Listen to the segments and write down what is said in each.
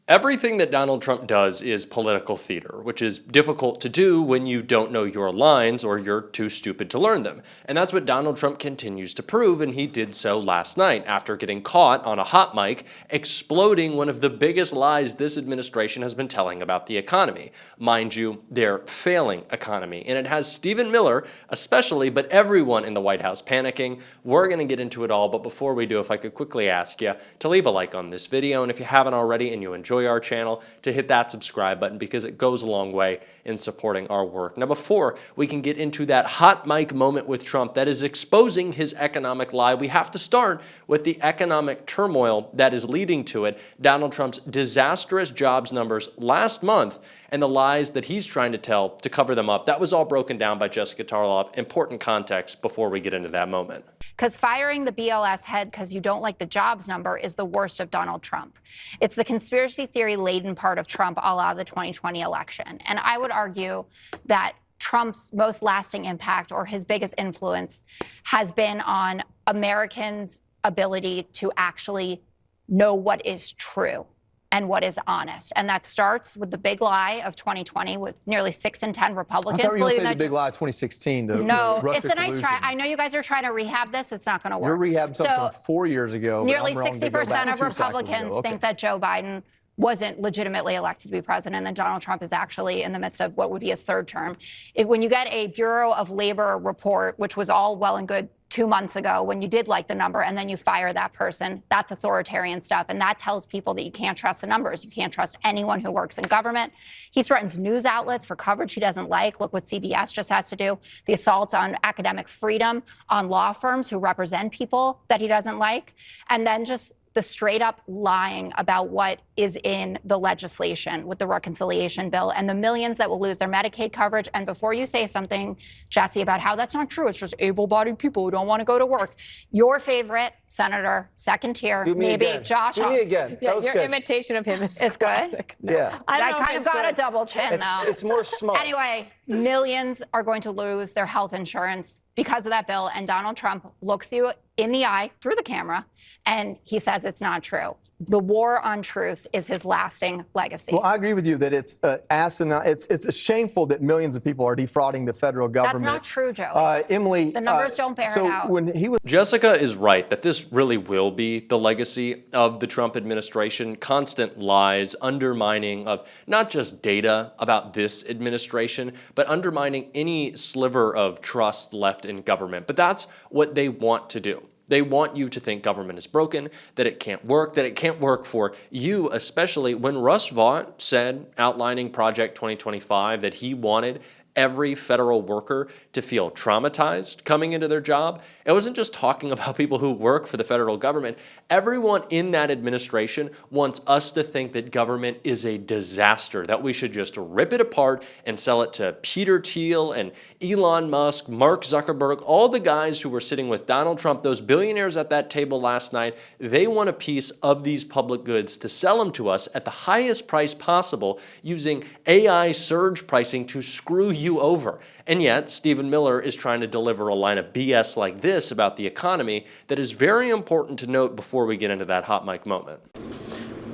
Everything that Donald Trump does is political theater, which is difficult to do when you don't know your lines or you're too stupid to learn them. And that's what Donald Trump continues to prove, and he did so last night after getting caught on a hot mic exploding one of the biggest lies this administration has been telling about the economy. Mind you, their failing economy. And it has Stephen Miller, especially, but everyone in the White House panicking. We're going to get into it all, but before we do, if I could quickly ask you to leave a like on this video, and if you haven't already and you enjoy our channel, to hit that subscribe button because it goes a long way in supporting our work. Now, before we can get into that hot mic moment with Trump that is exposing his economic lie, we have to start with the economic turmoil that is leading to it, Donald Trump's disastrous jobs numbers last month, and the lies that he's trying to tell to cover them up. That was all broken down by Jessica Tarlov. Important context before we get into that moment. Because firing the BLS head because you don't like the jobs number is the worst of Donald Trump. It's the conspiracy theory-laden part of Trump a la the 2020 election. And I would argue that Trump's most lasting impact or his biggest influence has been on Americans' ability to actually know what is true and what is honest. And that starts with the big lie of 2020 with nearly 6 in 10 Republicans. I thought you were going to say the big lie of 2016. No, the it's a nice try. I know you guys are trying to rehab this. It's not going to work. You're rehabbing something from 4 years ago. Nearly 60% of Republicans think that Joe Biden wasn't legitimately elected to be president, and then Donald Trump is actually in the midst of what would be his third term. When you get a Bureau of Labor report, which was all well and good 2 months ago when you did like the number, and then you fire that person, that's authoritarian stuff. And that tells people that you can't trust the numbers. You can't trust anyone who works in government. He threatens news outlets for coverage he doesn't like. Look what CBS just has to do. The assaults on academic freedom, on law firms who represent people that he doesn't like. And then just the straight up lying about what is in the legislation with the reconciliation bill and the millions that will lose their Medicaid coverage. And before you say something, Jesse, about how that's not true, it's just able-bodied people who don't want to go to work. Your favorite senator, second tier, maybe again. Josh. Do me again. That was your good. imitation of him is good. No. Yeah. I kind of got a double chin, though. It's more smart. Anyway, millions are going to lose their health insurance because of that bill. And Donald Trump looks you in the eye through the camera, and he says it's not true. The war on truth is his lasting legacy. Well, I agree with you that it's asinine. It's shameful that millions of people are defrauding the federal government. That's not true, Joe. Emily, the numbers don't bear it out. When he was Jessica is right that this really will be the legacy of the Trump administration. Constant lies, undermining of not just data about this administration, but undermining any sliver of trust left in government. But that's what they want to do. They want you to think government is broken, that it can't work for you, especially when Russ Vought said, outlining Project 2025, that he wanted every federal worker to feel traumatized coming into their job. It wasn't just talking about people who work for the federal government. Everyone in that administration wants us to think that government is a disaster, that we should just rip it apart and sell it to Peter Thiel and Elon Musk, Mark Zuckerberg, all the guys who were sitting with Donald Trump, those billionaires at that table last night. They want a piece of these public goods to sell them to us at the highest price possible using AI surge pricing to screw you over. And yet, Stephen Miller is trying to deliver a line of BS like this about the economy that is very important to note before we get into that hot mic moment.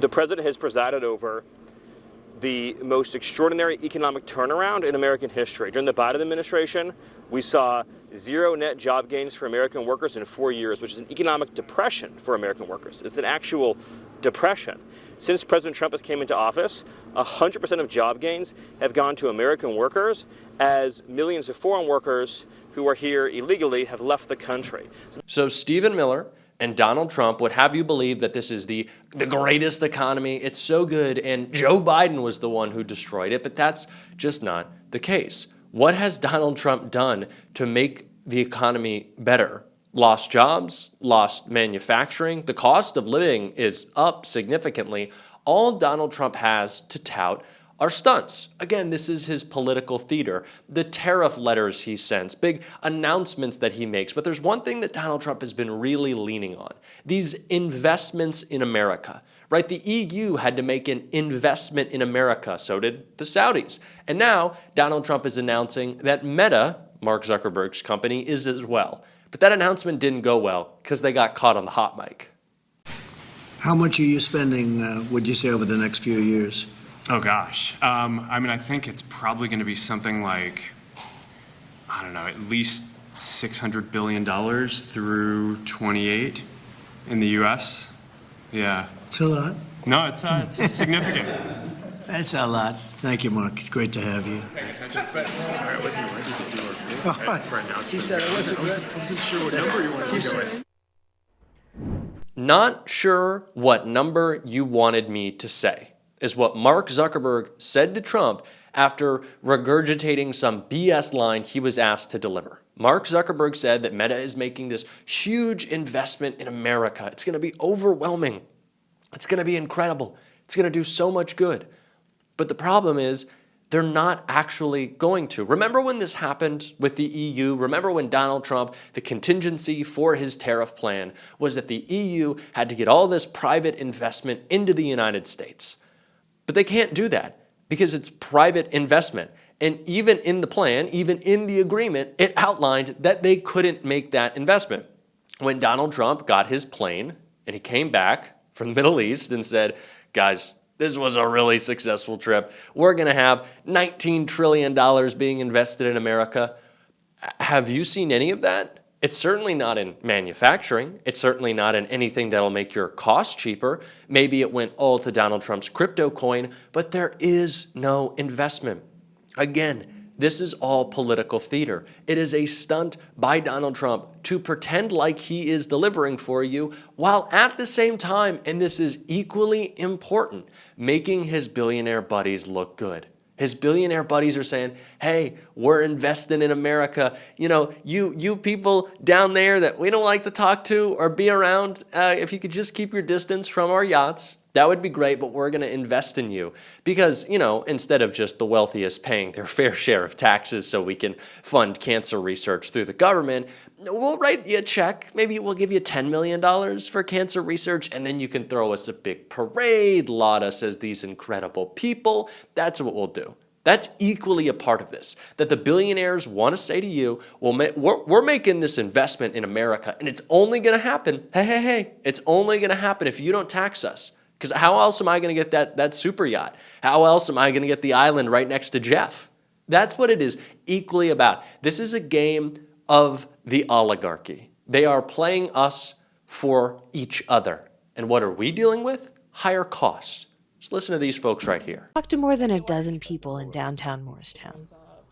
The president has presided over the most extraordinary economic turnaround in American history. During the Biden administration, we saw zero net job gains for American workers in 4 years, which is an economic depression for American workers. It's an actual depression. Since President Trump has came into office, 100% of job gains have gone to American workers, as millions of foreign workers who are here illegally have left the country. So Stephen Miller and Donald Trump would have you believe that this is the greatest economy. It's so good, and Joe Biden was the one who destroyed it, but that's just not the case. What has Donald Trump done to make the economy better? Lost jobs, lost manufacturing. The cost of living is up significantly. All Donald Trump has to tout are stunts. Again, this is his political theater. The tariff letters he sends, big announcements that he makes. But there's one thing that Donald Trump has been really leaning on: these investments in America. Right? The EU had to make an investment in America. So did the Saudis. And now Donald Trump is announcing that Meta, Mark Zuckerberg's company, is as well. But that announcement didn't go well because they got caught on the hot mic. How much are you spending, would you say, over the next few years? Oh, gosh. I mean, I think it's probably going to be something like, I don't know, at least $600 billion through 28 in the U.S. Yeah. It's a lot. No, it's significant. That's a lot. Thank you, Mark. It's great to have you. Sorry, I wasn't ready to do for announcement. He said I wasn't sure what number you wanted to go with. Not sure what number you wanted me to say, is what Mark Zuckerberg said to Trump after regurgitating some BS line he was asked to deliver. Mark Zuckerberg said that Meta is making this huge investment in America. It's going to be overwhelming. It's going to be incredible. It's going to do so much good. But the problem is, they're not actually going to. Remember when this happened with the EU? Remember when Donald Trump, the contingency for his tariff plan was that the EU had to get all this private investment into the United States. But they can't do that because it's private investment. And even in the plan, even in the agreement, it outlined that they couldn't make that investment. When Donald Trump got his plane and he came back from the Middle East and said, guys, this was a really successful trip. We're going to have $19 trillion being invested in America. Have you seen any of that? It's certainly not in manufacturing. It's certainly not in anything that'll make your cost cheaper. Maybe it went all to Donald Trump's crypto coin, but there is no investment. Again, this is all political theater. It is a stunt by Donald Trump to pretend like he is delivering for you, while at the same time, and this is equally important, making his billionaire buddies look good. His billionaire buddies are saying, hey, we're investing in America. You know, you people down there that we don't like to talk to or be around, if you could just keep your distance from our yachts, that would be great, but we're going to invest in you. Because, you know, instead of just the wealthiest paying their fair share of taxes so we can fund cancer research through the government, we'll write you a check. Maybe we'll give you $10 million for cancer research, and then you can throw us a big parade, laud us as these incredible people. That's what we'll do. That's equally a part of this, that the billionaires want to say to you, well, we're making this investment in America, and it's only going to happen, hey, it's only going to happen if you don't tax us. Because how else am I going to get that super yacht? How else am I going to get the island right next to Jeff? That's what it is equally about. This is a game of the oligarchy. They are playing us for each other. And what are we dealing with? Higher costs. Just listen to these folks right here. I talked to more than a dozen people in downtown Morristown.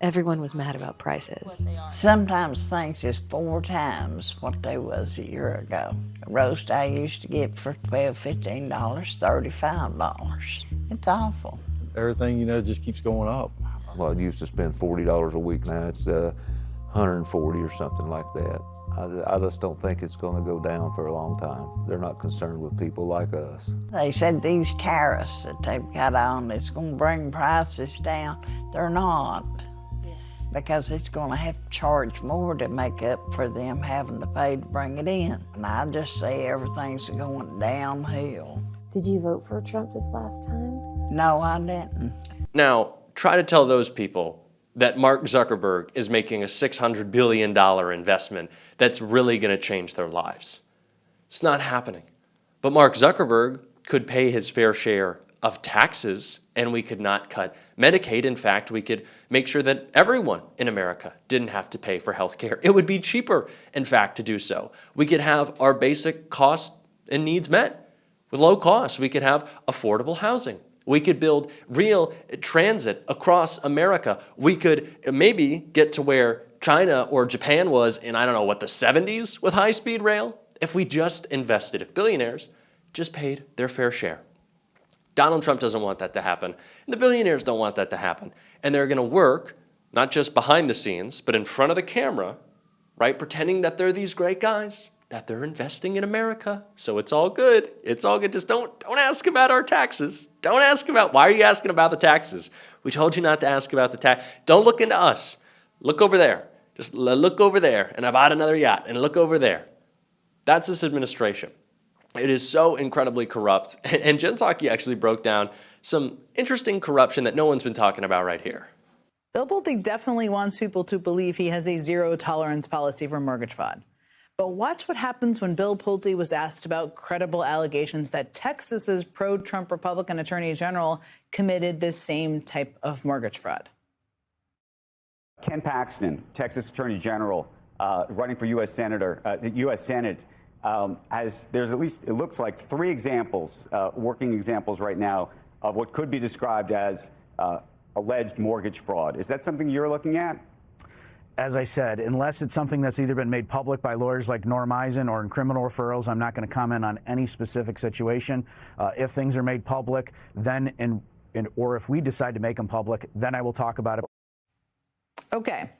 Everyone was mad about prices. Sometimes things is 4 times what they was a year ago. A roast I used to get for $12, $15, $35. It's awful. Everything, you know, just keeps going up. Well, I used to spend $40 a week. Now it's $140 or something like that. I just don't think it's going to go down for a long time. They're not concerned with people like us. They said these tariffs that they've got on, it's going to bring prices down. They're not. Because it's going to have to charge more to make up for them having to pay to bring it in. And I just say everything's going downhill. Did you vote for Trump this last time? No, I didn't. Now, try to tell those people that Mark Zuckerberg is making a $600 billion investment that's really going to change their lives. It's not happening. But Mark Zuckerberg could pay his fair share of taxes, and we could not cut Medicaid. In fact, we could make sure that everyone in America didn't have to pay for health care. It would be cheaper, in fact, to do so. We could have our basic costs and needs met with low costs. We could have affordable housing. We could build real transit across America. We could maybe get to where China or Japan was in, I don't know, what, the 70s with high-speed rail? If we just invested, if billionaires just paid their fair share. Donald Trump doesn't want that to happen, and the billionaires don't want that to happen. And they're going to work, not just behind the scenes, but in front of the camera, right, pretending that they're these great guys, that they're investing in America. So it's all good. It's all good. Just don't ask about our taxes. Don't ask about, why are you asking about the taxes? We told you not to ask about the tax. Don't look into us. Look over there. Just look over there, and I bought another yacht, and look over there. That's this administration. It is so incredibly corrupt. And Jen Psaki actually broke down some interesting corruption that no one's been talking about right here. Bill Pulte definitely wants people to believe he has a zero-tolerance policy for mortgage fraud. But watch what happens when Bill Pulte was asked about credible allegations that Texas's pro-Trump Republican Attorney General committed this same type of mortgage fraud. Ken Paxton, Texas Attorney General, running for U.S. Senator, U.S. Senate, there's at least, it looks like 3 examples, working examples right now of what could be described as alleged mortgage fraud. Is that something you're looking at? As I said, unless it's something that's either been made public by lawyers like Norm Eisen or in criminal referrals, I'm not going to comment on any specific situation. If things are made public, then or if we decide to make them public, then I will talk about it. Okay,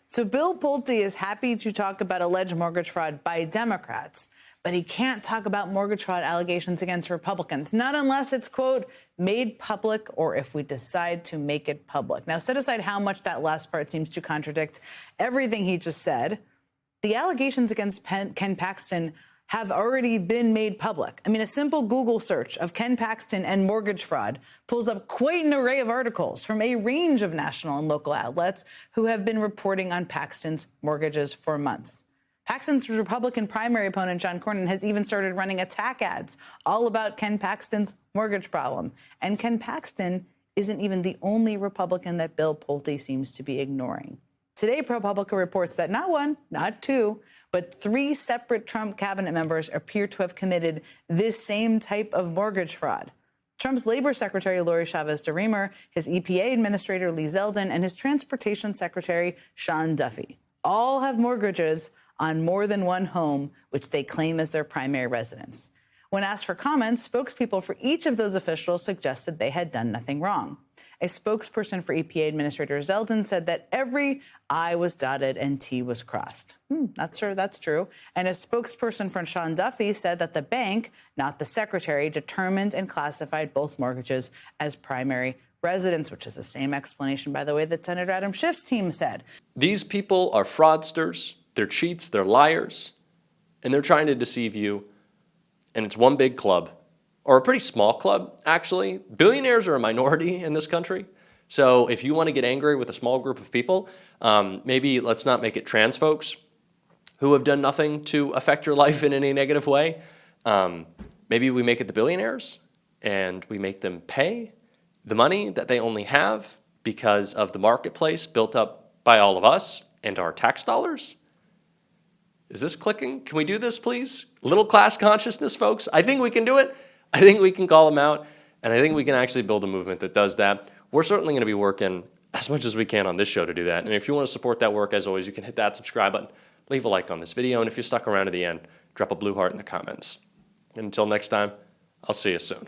so Bill Pulte is happy to talk about alleged mortgage fraud by Democrats, but he can't talk about mortgage fraud allegations against Republicans, not unless it's, quote, made public or if we decide to make it public. Now, set aside how much that last part seems to contradict everything he just said. The allegations against Ken Paxton have already been made public. I mean, a simple Google search of Ken Paxton and mortgage fraud pulls up quite an array of articles from a range of national and local outlets who have been reporting on Paxton's mortgages for months. Paxton's Republican primary opponent, John Cornyn, has even started running attack ads all about Ken Paxton's mortgage problem. And Ken Paxton isn't even the only Republican that Bill Pulte seems to be ignoring. Today, ProPublica reports that not 1, not 2, but 3 separate Trump cabinet members appear to have committed this same type of mortgage fraud. Trump's Labor Secretary, Lori Chavez-DeRemer, his EPA Administrator, Lee Zeldin, and his Transportation Secretary, Sean Duffy, all have mortgages on more than one home, which they claim as their primary residence. When asked for comments, spokespeople for each of those officials suggested they had done nothing wrong. A spokesperson for EPA Administrator Zeldin said that every I was dotted and T was crossed. Not sure that's true. And a spokesperson for Sean Duffy said that the bank, not the secretary, determined and classified both mortgages as primary residence, which is the same explanation, by the way, that Senator Adam Schiff's team said. These people are fraudsters, they're cheats, they're liars, and they're trying to deceive you. And it's one big club. Or a pretty small club, actually. Billionaires are a minority in this country. So if you want to get angry with a small group of people, maybe let's not make it trans folks who have done nothing to affect your life in any negative way. Maybe we make it the billionaires and we make them pay the money that they only have because of the marketplace built up by all of us and our tax dollars. Is this clicking? Can we do this, please? Little class consciousness, folks. I think we can do it. I think we can call them out, and I think we can actually build a movement that does that. We're certainly going to be working as much as we can on this show to do that. And if you want to support that work, as always, you can hit that subscribe button, leave a like on this video, and if you stuck around to the end, drop a blue heart in the comments. And until next time, I'll see you soon.